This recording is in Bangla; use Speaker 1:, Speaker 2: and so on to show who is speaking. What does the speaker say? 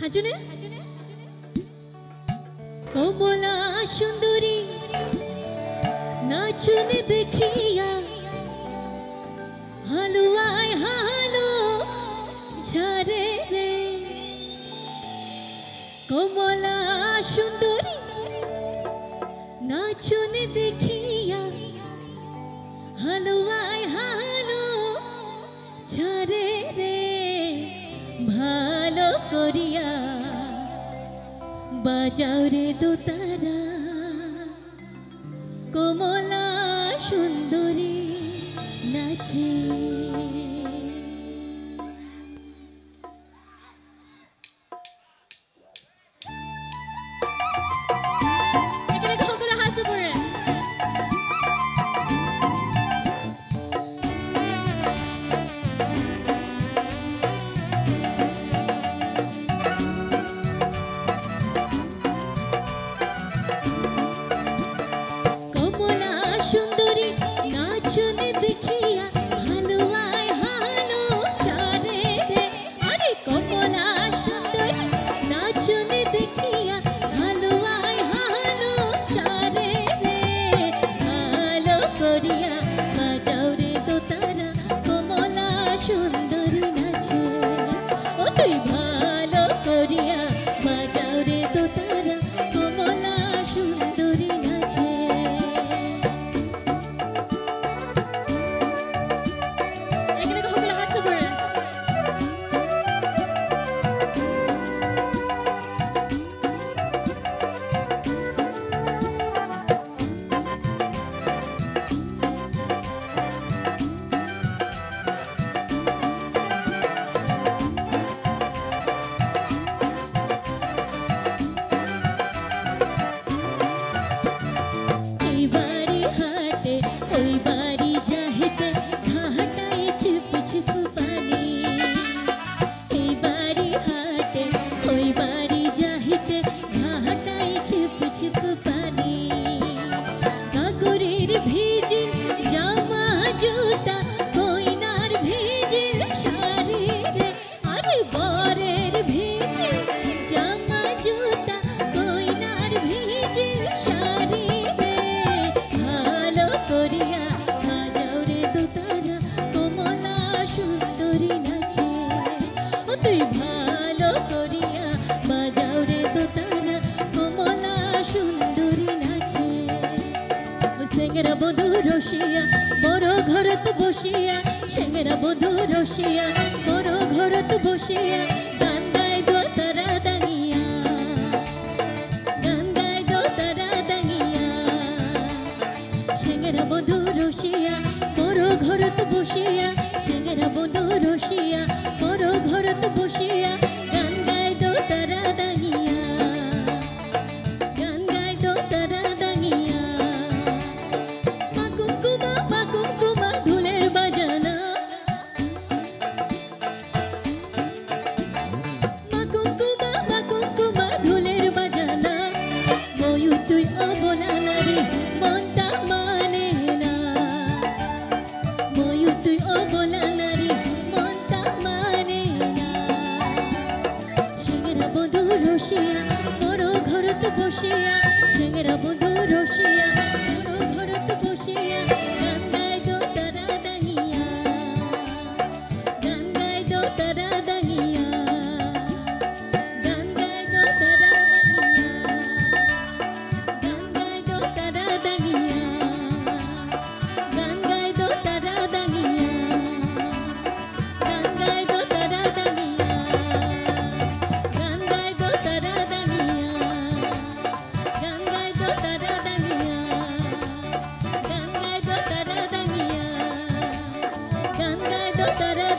Speaker 1: হাজুনে কমলা সুন্দরী নাচুনে দেখিয়া হালুয়ায় হালো ঝরে রে কমলা সুন্দরী নাচুনে দেখিয়া হালুয়ায় হালো ঝরে রে ভালো করিয়া বাজাও রে দোতারা কমলা সুন্দরী নাচে সেঙ্গেরা বধু রসিয়া বড় ঘরত বসিয়া সেঙ্গেরা বধু রসিয়া বড় ঘরত বসিয়া গান গায় গো তারা দাঁড়িয়া গান গায় গো তারা দাঁড়িয়া সেঙ্গেরা বধু রসিয়া বড় ঘরত বসিয়া সেঙ্গেরা বধু রসিয়া বড় ঘরত বসিয়া গান গায় গো তারা দাঁড়িয়া গান গায় গো তারা দাঁড়িয়া বড় ঘরত বসিয়া সেঙ্গেরা বধু রসিয়া বড় ঘরত বসিয়া গান গায় গো তারা দাঁড়িয়া গান গায় গো তারা দাঁড়িয়া গান গায় গো তারা দাঁড়িয়া গান গায় গো তারা দাঁড়িয়া গান গায় গো তারা দাঁড়িয়া গান গায় গো তারা দাঁড়িয়া গান গায় গো তারা দাঁড়িয়া গান গায় গো তারা দাঁড়িয়া গান গায় গো তারা দাঁড়িয়া গান গায় গো তারা